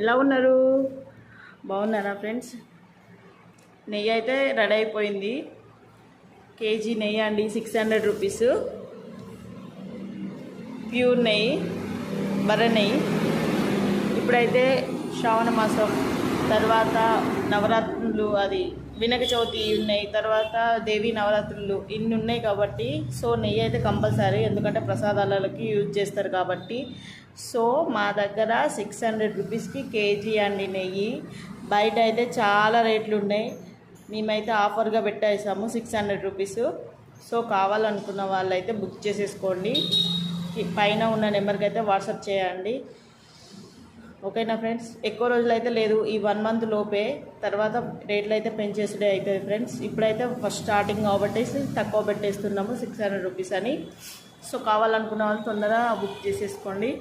ఎలా ఉన్నారు? బాగున్నారా ఫ్రెండ్స్? నెయ్యి అయితే రెడీ అయిపోయింది. కేజీ నెయ్యి అండి, 600 రూపీస్. ప్యూర్ నెయ్యి, బర్రె నెయ్యి. ఇప్పుడైతే శ్రావణ మాసం తర్వాత నవరాత్రులు, అది వినాయక చవితి ఉన్నాయి, తర్వాత దేవి నవరాత్రులు ఇన్ని ఉన్నాయి కాబట్టి సో నెయ్యి అయితే కంపల్సరీ, ఎందుకంటే ప్రసాదాలకి యూజ్ చేస్తారు కాబట్టి. సో మా దగ్గర 600 రూపీస్కి కేజీ అండి నెయ్యి. బయట అయితే చాలా రేట్లు ఉన్నాయి, మేమైతే ఆఫర్గా పెట్టేసాము 600 రూపీస్. సో కావాలనుకున్న వాళ్ళైతే బుక్ చేసేసుకోండి. పైన ఉన్న నెంబర్కి అయితే వాట్సాప్ చేయండి. ఓకేనా ఫ్రెండ్స్? ఎక్కువ రోజులు అయితే లేదు, ఈ 1 మంత్ లోపే. తర్వాత రేట్లు అయితే పెంచేసుడే అవుతుంది ఫ్రెండ్స్. ఇప్పుడైతే ఫస్ట్ స్టార్టింగ్ కాబట్టి తక్కువ పెట్టేస్తున్నాము 600 రూపీస్ అని. సో కావాలనుకున్న వాళ్ళు తొందరగా బుక్ చేసేసుకోండి.